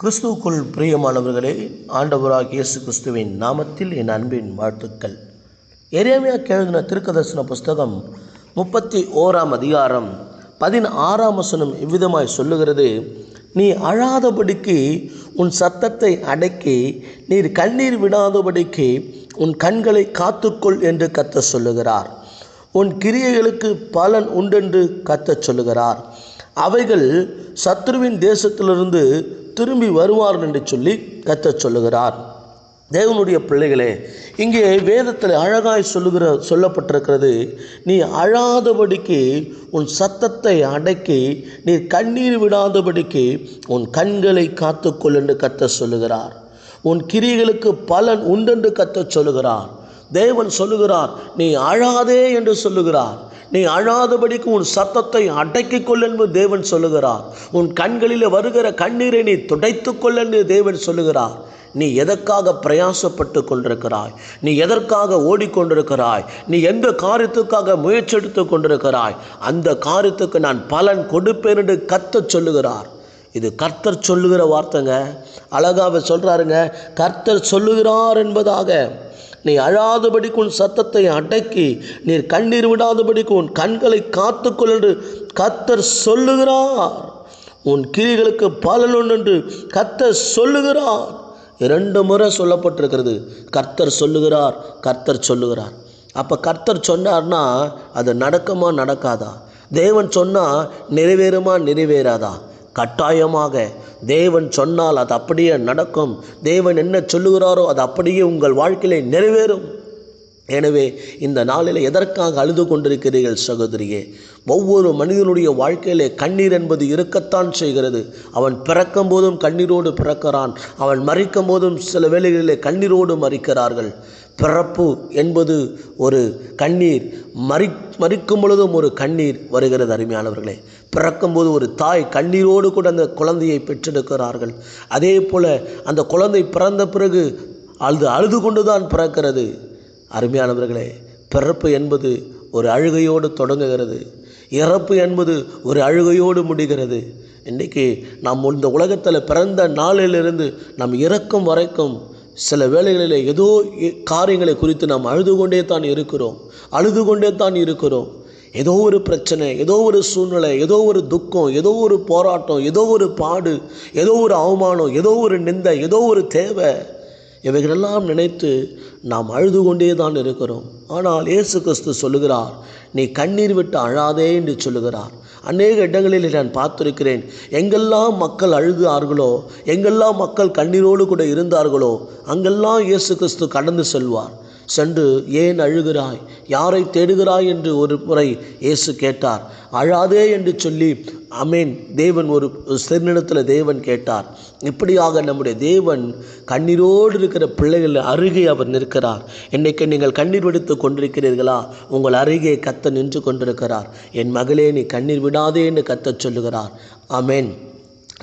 கிறிஸ்துவுக்குள் பிரியமானவர்களே, ஆண்டவராகிய இயேசு கிறிஸ்துவின் நாமத்தில் என் அன்பின் வாழ்த்துக்கள். எரேமியா எழுதின தீர்க்கதரிசன புஸ்தகம் 31 அதிகாரம் 16 வசனம் இவ்விதமாய் சொல்லுகிறது: நீ அழாதபடிக்கு உன் சத்தத்தை அடக்கி, நீர் கண்ணீர் விடாதபடிக்கு உன் கண்களை காத்துக்கொள் என்று கர்த்தர் சொல்லுகிறார். உன் கிரியைகளுக்கு பலன் உண்டென்று கர்த்தர் சொல்லுகிறார். அவைகள் சத்துருவின் தேசத்திலிருந்து திரும்பி வருவார்கள் என்று சொல்லி கர்த்தர் சொல்லுகிறார். தேவனுடைய பிள்ளைகளே, இங்கே வேதத்தில் அழகாய் சொல்லப்பட்டிருக்கிறது: நீ அழாதபடிக்கு உன் சத்தத்தை அடக்கி, நீ கண்ணீர் விடாதபடிக்கு உன் கண்களை காத்துக்கொள் என்று கர்த்தர் சொல்லுகிறார். உன் கிரியைகளுக்கு பலன் உண்டென்று கர்த்தர் சொல்லுகிறார். தேவன் சொல்லுகிறார், நீ அழாதே என்று சொல்லுகிறார். நீ அழாதபடிக்கு உன் சத்தத்தை அடக்கிக்கொள் என்று தேவன் சொல்லுகிறார். உன் கண்களில் வருகிற கண்ணீரை நீ துடைத்துக்கொள் என்று தேவன் சொல்லுகிறார். நீ எதற்காக பிரயாசப்பட்டு கொண்டிருக்கிறாய்? நீ எதற்காக ஓடிக்கொண்டிருக்கிறாய்? நீ எந்த காரியத்துக்காக முயற்சி எடுத்து கொண்டிருக்கிறாய்? அந்த காரியத்துக்கு நான் பலன் கொடுப்பேன் என்று கர்த்தர் சொல்லுகிறார். இது கர்த்தர் சொல்லுகிற வார்த்தைங்க. அழகாக சொல்றாருங்க, கர்த்தர் சொல்லுகிறார் என்பதாக. நீ அழாதபடிக்கு உன் சத்தத்தை அடக்கி, நீர் கண்ணீர் விடாதபடிக்கு உன் கண்களை காத்துக்கொள் என்று கர்த்தர் சொல்லுகிறார். உன் கிரிகளுக்கு பலன் உண்டு என்று கர்த்தர் சொல்லுகிறார். 2 முறை சொல்லப்பட்டிருக்கிறது. கர்த்தர் சொல்லுகிறார், கர்த்தர் சொல்லுகிறார். அப்போ கர்த்தர் சொன்னார்னா அது நடக்குமா நடக்காதா? தேவன் சொன்னால் நிறைவேறுமா நிறைவேறாதா? கட்டாயமாக தேவன் சொன்னால் அது அப்படியே நடக்கும். தேவன் என்ன சொல்லுகிறாரோ அது அப்படியே உங்கள் வாழ்க்கையிலே நிறைவேறும். எனவே இந்த நாளில் எதற்காக அழுது கொண்டிருக்கிறீர்கள் சகோதரியே? ஒவ்வொரு மனிதனுடைய வாழ்க்கையிலே கண்ணீர் என்பது இருக்கத்தான் செய்கிறது. அவன் பிறக்கும் போதும் கண்ணீரோடு பிறக்கிறான். அவன் மரிக்கும் போதும் சில வேளைகளிலே கண்ணீரோடு மரிக்கிறார்கள். பிறப்பு என்பது ஒரு கண்ணீர், மரிக்கும் பொழுதும் ஒரு கண்ணீர் வருகிறது. அருமையானவர்களே, பிறக்கும்போது ஒரு தாய் கண்ணீரோடு கூட அந்த குழந்தையை பெற்றெடுக்கிறார்கள். அதே போல் அந்த குழந்தை பிறந்த பிறகு அழுது கொண்டு தான் பிறக்கிறது. அருமையானவர்களே, பிறப்பு என்பது ஒரு அழுகையோடு தொடங்குகிறது. இறப்பு என்பது ஒரு அழுகையோடு முடிகிறது. இன்றைக்கி நாம் இந்த உலகத்தில் பிறந்த நாளிலிருந்து நாம் இறக்கும் வரைக்கும் சில வேளைகளில் ஏதோ காரியங்களை குறித்து நாம் அழுது கொண்டே தான் இருக்கிறோம். ஏதோ ஒரு பிரச்சனை, ஏதோ ஒரு சூழ்நிலை, ஏதோ ஒரு துக்கம், ஏதோ ஒரு போராட்டம், ஏதோ ஒரு பாடு, ஏதோ ஒரு அவமானம், ஏதோ ஒரு நிந்தை, ஏதோ ஒரு தேவை, இவைகளெல்லாம் நினைத்து நாம் அழுது கொண்டே தான் இருக்கிறோம். ஆனால் இயேசு கிறிஸ்து சொல்லுகிறார், நீ கண்ணீர் விட்டு அழாதே என்று சொல்லுகிறார். அநேக இடங்களில் நான் பார்த்திருக்கிறேன். எங்கெல்லாம் மக்கள் அழுதார்களோ, எங்கெல்லாம் மக்கள் கண்ணீரோடு கூட இருந்தார்களோ, அங்கெல்லாம் இயேசு கிறிஸ்து கடந்து செல்வார். சென்று, ஏன் அழுகிறாய், யாரை தேடுகிறாய் என்று ஒரு முறை இயேசு கேட்டார். அழாதே என்று சொல்லி ஆமென் தேவன் ஒரு சிறுநிலத்தில் தேவன் கேட்டார். இப்படியாக நம்முடைய தேவன் கண்ணீரோடு இருக்கிற பிள்ளைகள் அருகே அவர் நிற்கிறார். இன்றைக்கு நீங்கள் கண்ணீர் விடுத்து கொண்டிருக்கிறீர்களா? உங்கள் அருகே கர்த்தர் நின்று கொண்டிருக்கிறார். என் மகளே, நீ கண்ணீர் விடாதே என்று கர்த்தர் சொல்லுகிறார். ஆமென்.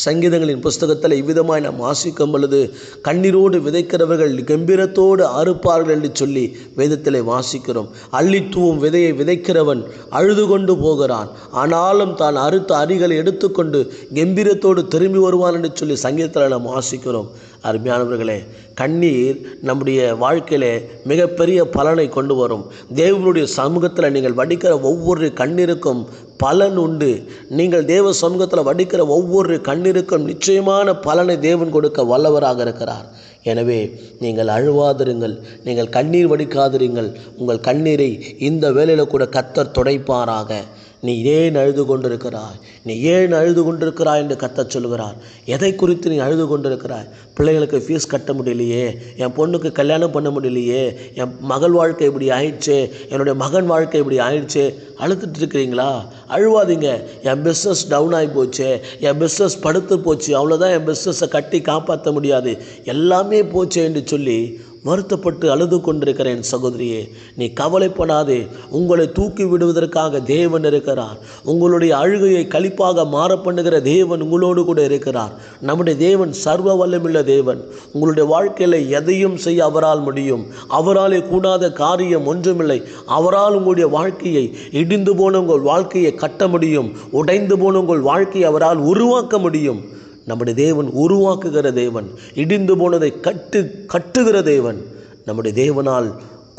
சங்கீதங்களின் புஸ்தகத்தில் இவ்விதமாய் நாம் வாசிக்கும் பொழுது, கண்ணீரோடு விதைக்கிறவர்கள் கம்பீரத்தோடு அறுப்பார்கள் என்று சொல்லி வேதத்தில் வாசிக்கிறோம். அள்ளித்தூவும் விதையை விதைக்கிறவன் அழுது கொண்டு போகிறான், ஆனாலும் தான் அறுத்த அரிகளை எடுத்துக்கொண்டு கம்பீரத்தோடு திரும்பி வருவான் என்று சொல்லி சங்கீதத்தில் நாம் வாசிக்கிறோம். அருமையானவர்களே, கண்ணீர் நம்முடைய வாழ்க்கையிலே மிகப்பெரிய பலனை கொண்டு வரும். தேவனுடைய சமூகத்தில் நீங்கள் வடிக்கிற ஒவ்வொரு கண்ணீருக்கும் பலன் உண்டு. நீங்கள் தேவ சமூகத்தில் வடிக்கிற ஒவ்வொரு கண்ணீருக்கும் நிச்சயமான பலனை தேவன் கொடுக்க வல்லவராக இருக்கிறார். எனவே நீங்கள் அழுவாதிருங்கள், நீங்கள் கண்ணீர் வடிக்காதிருங்கள். உங்கள் கண்ணீரை இந்த வேளையில் கூட கர்த்தர் துடைப்பாராக. நீ ஏன் அழுது கொண்டிருக்கிறாய், நீ ஏன் அழுது கொண்டிருக்கிறாய் என்று கர்த்தர் சொல்கிறார். எதை குறித்து நீ அழுது கொண்டிருக்கிறாய்? பிள்ளைகளுக்கு ஃபீஸ் கட்ட முடியலையே, என் பொண்ணுக்கு கல்யாணம் பண்ண முடியலையே, என் மகள் வாழ்க்கை இப்படி ஆயிடுச்சு, என்னுடைய மகன் வாழ்க்கை இப்படி ஆயிடுச்சு, அழுதுட்டு இருக்கிறீங்களா? அழுவாதீங்க. என் பிஸ்னஸ் டவுன் ஆகி போச்சு, என் பிஸ்னஸ் படுத்து போச்சு, அவ்வளோதான், என் பிஸ்னஸை கட்டி காப்பாற்ற முடியாது, எல்லாமே போச்சு என்று சொல்லி வருத்தப்பட்டு அழுது கொண்டிருக்கிறேன் சகோதரியே, நீ கவலைப்படாதே. உங்களை தூக்கி விடுவதற்காக தேவன் இருக்கிறார். உங்களுடைய அழுகையை களிப்பாக மாற பண்ணுகிற தேவன் உங்களோடு கூட இருக்கிறார். நம்முடைய தேவன் சர்வ வல்லமுள்ள தேவன். உங்களுடைய வாழ்க்கையில் எதையும் செய்ய அவரால் முடியும். அவராலே கூடாத காரியம் ஒன்றுமில்லை. அவரால் உங்களுடைய வாழ்க்கையை, இடிந்து போன உங்கள் வாழ்க்கையை கட்ட முடியும். உடைந்து போன உங்கள் வாழ்க்கையை அவரால் உருவாக்க முடியும். நம்முடைய தேவன் உருவாக்குகிற தேவன், இடிந்து போனதை கட்டுகிற தேவன். நம்முடைய தேவனால்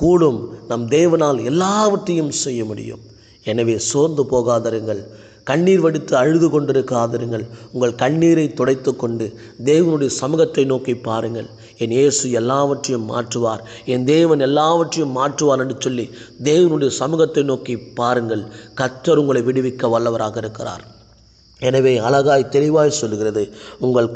கூடும், நம் தேவனால் எல்லாவற்றையும் செய்ய முடியும். எனவே சோர்ந்து போகாதிருங்கள், கண்ணீர் வடித்து அழுது கொண்டிருக்காதிருங்கள். உங்கள் கண்ணீரை துடைத்து கொண்டு தேவனுடைய சமூகத்தை நோக்கி பாருங்கள். என் இயேசு எல்லாவற்றையும் மாற்றுவார், என் தேவன் எல்லாவற்றையும் மாற்றுவார் என்று சொல்லி தேவனுடைய சமூகத்தை நோக்கி பாருங்கள். கர்த்தர் உங்களை விடுவிக்க வல்லவராக இருக்கிறார். எனவே அழகாய் தெளிவாய் சொல்கிறது, உங்கள்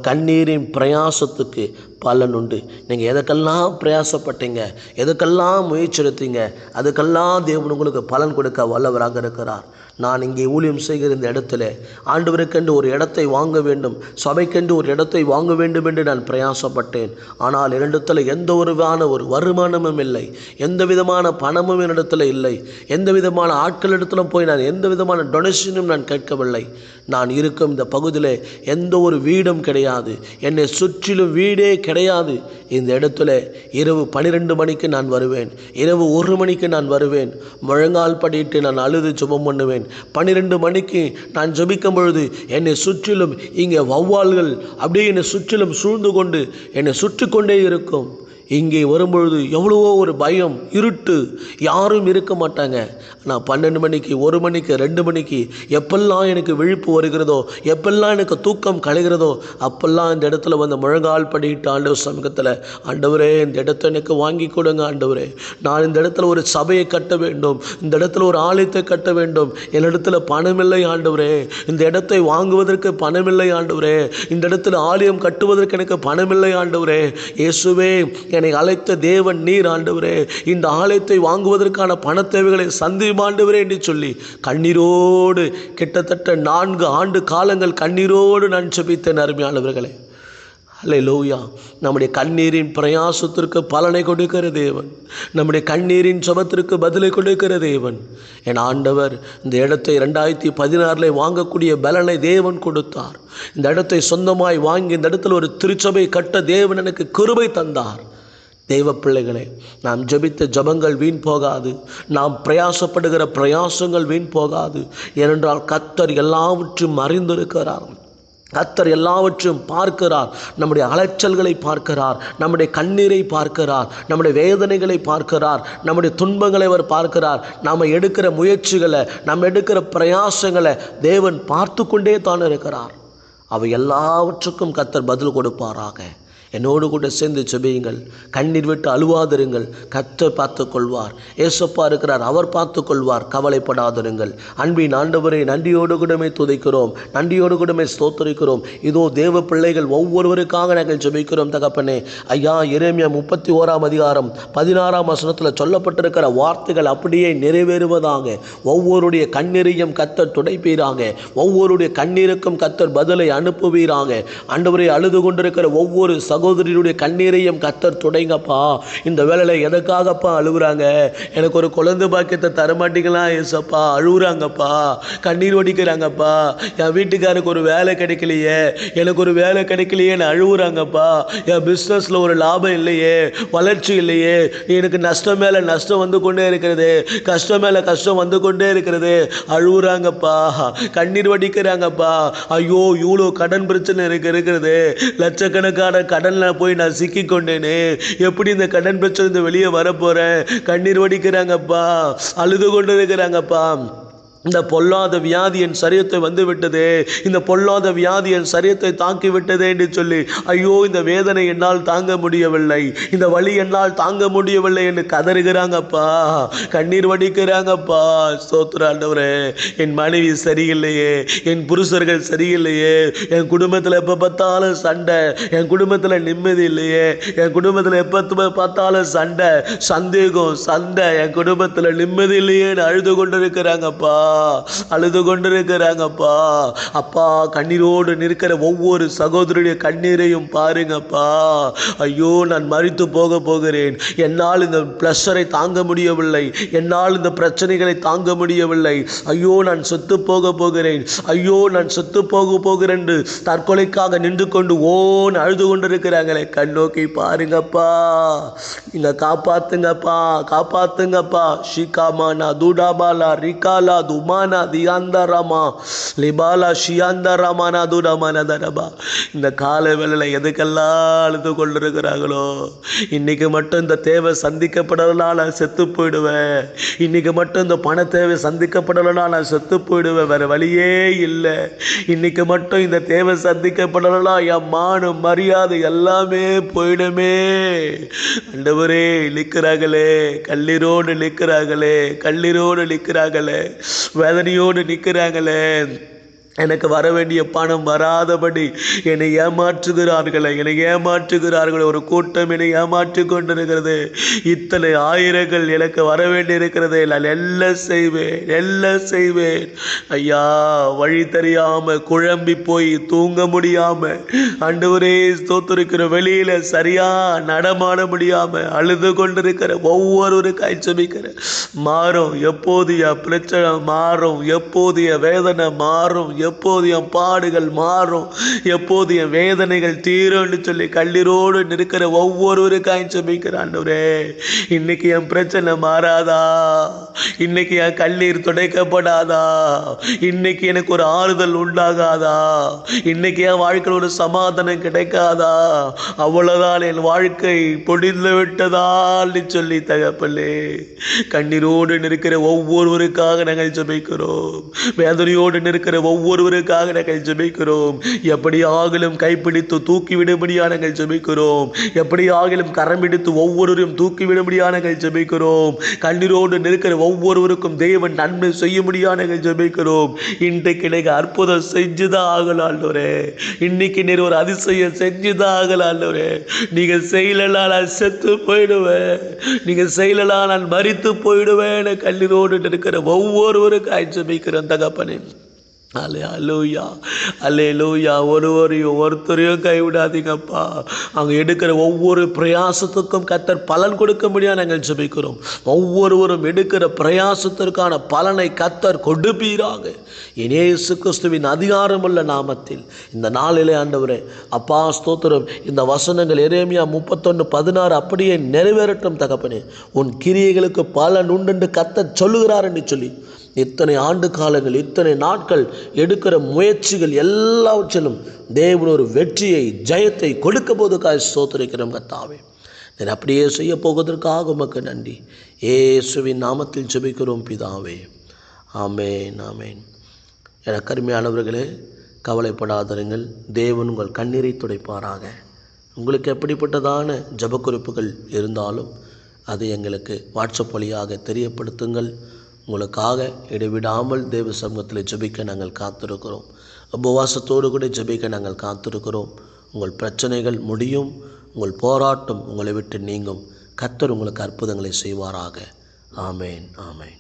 கண்ணீரின் பிரயாசத்துக்கு பலன் உண்டு. நீங்கள் எதுக்கெல்லாம் பிரயாசப்பட்டீங்க, எதுக்கெல்லாம் முயற்சி எடுத்தீங்க, அதுக்கெல்லாம் தேவன் உங்களுக்கு பலன் கொடுக்க வல்லவராக இருக்கிறார். நான் இங்கே ஊழியம் செய்கிற இந்த இடத்துல ஆண்டவருக்கென்று ஒரு இடத்தை வாங்க வேண்டும், சபைக்கென்று ஒரு இடத்தை வாங்க வேண்டும் என்று நான் பிரயாசப்பட்டேன். ஆனால் என்னிடத்தில் எந்த ஒரு வருமானமும் இல்லை, எந்த விதமான பணமும் என்னிடத்தில் இல்லை, எந்த விதமான ஆட்களிடத்திலும் போய் நான் எந்த விதமான டொனேஷனும் நான் கேட்கவில்லை. நான் இருக்கும் இந்த பகுதியில் எந்த ஒரு வீடும் கிடையாது, என்னை சுற்றிலும் வீடே கிடையாது. இந்த இடத்துல இரவு 12 மணிக்கு நான் வருவேன், இரவு 1 மணிக்கு நான் வருவேன், முழங்கால் படிட்டு நான் அழுது ஜெபம் பண்ணுவேன். 12 மணிக்கு நான் ஜெபிக்கும் பொழுது என்னை சுற்றிலும் இங்கே வௌவால்கள் அப்படியே என்னை சுற்றிலும் சூழ்ந்து கொண்டு என்னை சுற்றி கொண்டே இருக்கும். இங்கே வரும்பொழுது எவ்வளவோ ஒரு பயம், இருட்டு, யாரும் இருக்க மாட்டாங்க. நான் 12 மணிக்கு, 1 மணிக்கு, 2 மணிக்கு எப்பெல்லாம் எனக்கு விழிப்பு வருகிறதோ, எப்பெல்லாம் எனக்கு தூக்கம் கலைகிறதோ, அப்பெல்லாம் இந்த இடத்துல வந்து முழங்கால் படிட்டு ஆண்டவர் சமூகத்தில், ஆண்டவரே இந்த இடத்த எனக்கு வாங்கி கொடுங்க ஆண்டவரே, நான் இந்த இடத்துல ஒரு சபையை கட்ட வேண்டும், இந்த இடத்துல ஒரு ஆலயத்தை கட்ட வேண்டும், என்னிடத்துல பணமில்லை ஆண்டவரே, இந்த இடத்தை வாங்குவதற்கு பணமில்லை ஆண்டவரே, இந்த இடத்துல ஆலயம் கட்டுவதற்கு எனக்கு பணமில்லை ஆண்டவரே, இயேசுவே என்னை அழைத்த தேவன் நீர் ஆண்டவரே, இந்த ஆலயத்தை வாங்குவதற்கான பண தேவைகளை சந்தியும் ஆண்டவரே என்று சொல்லி கண்ணீரோடு கிட்டத்தட்ட 4 ஆண்டு காலங்கள் கண்ணீரோடு நான் ஜெபித்தேன். அருமையானவர்களே, அல்லேலூயா. நம்முடைய கண்ணீரின் பிரயாசத்திற்கு பலனை கொடுக்கிற தேவன், நம்முடைய கண்ணீரின் ஜெபத்திற்கு பதிலை கொடுக்கிற தேவன். என் ஆண்டவர் இந்த இடத்தை 2016 வாங்கக்கூடிய பலனை தேவன் கொடுத்தார். இந்த இடத்தை சொந்தமாய் வாங்கி இந்த இடத்துல ஒரு திருச்சபை கட்ட தேவன் எனக்கு கிருபை தந்தார். தேவ பிள்ளைகளே, நாம் ஜெபித்த ஜெபங்கள் வீண் போகாது, நாம் பிரயாசப்படுகிற பிரயாசங்கள் வீண் போகாது. ஏனென்றால் கர்த்தர் எல்லாவற்றையும் அறிந்திருக்கிறார், கர்த்தர் எல்லாவற்றையும் பார்க்கிறார். நம்முடைய அலைச்சல்களை பார்க்கிறார், நம்முடைய கண்ணீரை பார்க்கிறார், நம்முடைய வேதனைகளை பார்க்கிறார், நம்முடைய துன்பங்களை அவர் பார்க்கிறார். நாம் எடுக்கிற முயற்சிகளை, நாம் எடுக்கிற பிரயாசங்களை தேவன் பார்த்து கொண்டே தான் இருக்கிறார். அவை எல்லாவற்றுக்கும் கர்த்தர் பதில் கொடுப்பாராக. என்னோடு கூட சேர்ந்து ஜெபியுங்கள், கண்ணீர் விட்டு அழுவாதிருங்கள். கர்த்தர் பார்த்து கொள்வார். ஏசப்பா இருக்கிறார், அவர் பார்த்து கொள்வார். கவலைப்படாதிருங்கள். அன்பின் ஆண்டவரை நன்றியோடு கூடமே துதிக்கிறோம், நன்றியோடு கூடமே ஸ்தோத்திரிக்கிறோம். இதோ தேவ பிள்ளைகள் ஒவ்வொருவருக்காக நாங்கள் ஜெபிக்கிறோம் தகப்பனே. ஐயா, எரேமியா 31 16 வசனத்தில் சொல்லப்பட்டிருக்கிற வார்த்தைகள் அப்படியே நிறைவேறுவதாக. ஒவ்வொருடைய கண்ணீரையும் கர்த்தர் துடைப்பீராக, ஒவ்வொருடைய கண்ணீருக்கும் கர்த்தர் பதிலை அனுப்புவீராக. ஆண்டவரை அழுது கொண்டிருக்கிற ஒவ்வொரு சகோதரியுடைய கண்ணீரையும் கர்த்தர் துடைங்கப்பா. இந்த வேளையில் எதுக்காகப்பா அழுகுறாங்க? எனக்கு ஒரு குழந்தை பாக்கியத்தை தரமாட்டீங்களா ஏசப்பா? அழுகுறாங்கப்பா, கண்ணீர் வடிக்கிறாங்கப்பா. என் வீட்டுக்காருக்கு ஒரு வேலை கிடைக்கலையே, எனக்கு ஒரு வேலை கிடைக்கலையேன்னு அழுகுறாங்கப்பா. என் பிஸ்னஸில் ஒரு லாபம் இல்லையே, வளர்ச்சி இல்லையே, எனக்கு நஷ்டம் மேலே நஷ்டம் வந்து கொண்டே இருக்கிறது, கஷ்டம் மேலே கஷ்டம் வந்து கொண்டே இருக்கிறது. அழுகுறாங்கப்பா, கண்ணீர் வடிக்கிறாங்கப்பா. ஐயோ, இவ்வளோ கடன் பிரச்சனை இருக்கிறது, லட்சக்கணக்கான கடனில் போய் நான் சிக்கி கொண்டேனே, எப்படி இந்த கடன் பிரச்சனை வெளியே வரப்போகிறேன்? கண்ணீர் வடிக்கிறாங்கப்பா, அழுது கொண்டு இருக்கிறாங்கப்பா. இந்த பொல்லாத வியாதி என் சரீரத்தை வந்து விட்டது, இந்த பொல்லாத வியாதி என் சரீரத்தை தாக்கி விட்டது என்று சொல்லி, ஐயோ இந்த வேதனை என்னால் தாங்க முடியவில்லை, இந்த வலி என்னால் தாங்க முடியவில்லை என்று கதறுகிறாங்கப்பா, கண்ணீர் வடிக்கிறாங்கப்பா. ஸ்தோத்திரம் ஆண்டவரே. என் மனைவி சரியில்லையே, என் புருஷர்கள் சரியில்லையே, என் குடும்பத்தில் எப்போ பார்த்தாலும் சண்டை, என் குடும்பத்தில் நிம்மதி இல்லையே, என் குடும்பத்தில் எப்போ பார்த்தாலும் சண்டை, சந்தேகம், சண்டை, என் குடும்பத்தில் நிம்மதி இல்லையேன்னு அழுது கொண்டு இருக்கிறாங்கப்பா, அழுது கொண்டிருக்கிறாங்கப்பா. அப்பா, கண்ணீரோடு நிற்கிற ஒவ்வொரு சகோதரருடைய கண்ணீரையும் பாருங்கப்பா. ஐயோ, நான் மரித்து போக போகிறேன், என்னால் இந்த ப்ளஷரை தாங்க முடியவில்லை, என்னால் இந்த பிரச்சனைகளை தாங்க முடியவில்லை, ஐயோ நான் செத்து போக போகிறேன், ஐயோ நான் செத்து போகிறேன் என்று தற்கொலைக்காக நின்று கொண்டு ஓன் அழுது கொண்டிருக்கிறாங்களே, கண்ணோக்கி பாருங்கப்பா. நீங்க காப்பாத்துங்கப்பா, காப்பாத்துங்கப்பா. ஷிகாமானா தூடாபாலா ரிகாலா உமானா தியாந்தரமா லிபாலா ஷியாந்தரமானா துடமானதரபா. இந்த கால வேளையில் எதுக்கெல்லாம் அழுது கொண்டிருக்கிறாங்களோ, இன்னைக்கு மட்டும் இந்த தேவை சந்திக்கப்படலாம் நான் செத்து போயிடுவேன், இன்னைக்கு மட்டும் இந்த பண தேவை சந்திக்கப்படலாம் நான் செத்து போயிடுவேன், வேற வழியே இல்லை, இன்னைக்கு மட்டும் இந்த தேவை சந்திக்கப்படலாம் என் மானம் மரியாதை எல்லாமே போயிடுமே. ஆண்டவரே, நிற்கிறாங்களே, கல்லீரோடு நிற்கிறாங்களே, கல்லீரோடு நிற்கிறாங்களே, வேதனையோடு நிற்கிறாங்களே, எனக்கு வர வேண்டிய பணம் வராதபடி என்னை ஏமாற்றுகிறார்கள், ஒரு கூட்டம் என்னை ஏமாற்றி கொண்டிருக்கிறது, இத்தனை ஆயிரங்கள் எனக்கு வர வேண்டி இருக்கிறது, நான் எல்லாம் செய்வேன் ஐயா. வழி தெரியாம குழம்பி போய் தூங்க முடியாம ஆண்டவரே ஸ்தோத்திரிக்கிற, வெளியில சரியா நடமாட முடியாம அழுது கொண்டிருக்கிற ஒவ்வொருவருக்காய் ஜெபிக்கிற, மாறும் எப்போது என் பிரச்சனை மாறும், எப்போது என் வேதனை மாறும், எப்போது என் பாடுகள் மாறும், எப்போது என் வேதனைகள் தீரும்னு சொல்லி கல்லீரோடு நிற்கிற ஒவ்வொருவருக்காயும் ஜெபிக்கிறேன். ஆண்டவரே, இன்னைக்கு என் பிரச்சனை மாறாதா, இன்னைக்கு என் கண்ணீர் துடைக்கப்படாதா, இன்னைக்கு எனக்கு ஒரு ஆறுதல் உண்டாகாதா, இன்னைக்கு என் வாழ்க்கையில் ஒரு சமாதானம் கிடைக்காதா, அவ்வளவுதான் என் வாழ்க்கை பொடிந்து விட்டதான்னு சொல்லி தகப்பலே, கண்ணீரோடு நிற்கிற ஒவ்வொருவருக்காக நாங்கள் ஜெபிக்கிறோம், வேதனையோடு நிற்கிற ஒவ்வொருவருக்காக நாங்கள் ஜெபிக்கிறோம். எப்படி ஆகிலும் கைப்பிடித்து தூக்கிவிடும்படியா நாங்கள் ஜெபிக்கிறோம், எப்படி ஆகிலும் கரம் பிடித்து ஒவ்வொருவரையும் தூக்கிவிடும்படியா நாங்கள் ஜெபிக்கிறோம். கண்ணீரோடு நிற்கிற ஒவ்வொருவருக்கும் தேவன் நன்மை செய்ய முடியாது நாங்கள் ஜெபிக்கிறோம். இன்றைக்கு எனக்கு அற்புதம் செஞ்சுதான் ஆகலாண்டோரே, இன்னைக்கு நீர் ஒரு அதிசயம் செஞ்சுதான் ஆகலாண்டோரே. நீங்க செய்யலாம் நான் செத்து போயிடுவேன், நீங்க செய்யலாம் நான் மரித்து போயிடுவேன். கண்ணீரோடு இருக்கிற ஒவ்வொருவருக்கும் ஜெபிக்கிறேன் தகப்பனே. அல்லேலூயா, அல்லேலூயா. ஒருத்தரையும் கைவிடாதீங்கப்பா. அங்கே எடுக்கிற ஒவ்வொரு பிரயாசத்துக்கும் கர்த்தர் பலன் கொடுக்க முடியாது நாங்கள் ஜெபிக்கிறோம். ஒவ்வொருவரும் எடுக்கிற பிரயாசத்திற்கான பலனை கர்த்தர் கொடுப்பீராக. இயேசு கிறிஸ்துவின் அதிகாரமுள்ள நாமத்தில் இந்த நாளிலே ஆண்டவரே அப்பா ஸ்தோத்திரம். இந்த வசனங்கள் எரேமியா 31:16 அப்படியே நிறைவேறட்டும் தகப்பனே. உன் கிரியைகளுக்கு பலன் உண்டு கர்த்தர் சொல்லுகிறார் என்று சொல்லி இத்தனை ஆண்டு காலங்கள், இத்தனை நாட்கள் எடுக்கிற முயற்சிகள் எல்லாவற்றிலும் தேவன் ஒரு வெற்றியை, ஜெயத்தை கொடுக்க போதுக்காக ஸ்தோத்திரிக்கிறோம் கர்த்தாவே. நான் அப்படியே செய்ய போவதற்காக உமக்கு நன்றி. இயேசுவின் நாமத்தில் ஜெபிக்கிறோம் பிதாவே. ஆமென், ஆமென். எனக்கு அருமையானவர்களே, கவலைப்படாதீர்கள், தேவன் உங்கள் கண்ணீரை துடைப்பாராக. உங்களுக்கு எப்படிப்பட்டதான ஜெப குறிப்புகள் இருந்தாலும் அதை எங்களுக்கு வாட்ஸ்அப் வழியாக தெரியப்படுத்துங்கள். உங்களுக்காக இடைவிடாமல் தேவ சமூகத்தில் ஜெபிக்க நாங்கள் காத்திருக்கிறோம். உபவாசத்தோடு கூட ஜெபிக்க நாங்கள் காத்திருக்கிறோம். உங்கள் பிரச்சனைகள் முடியும், உங்கள் போராட்டம் உங்களை விட்டு நீங்கும். கர்த்தர் உங்களுக்கு அற்புதங்களை செய்வாராக. ஆமென், ஆமென்.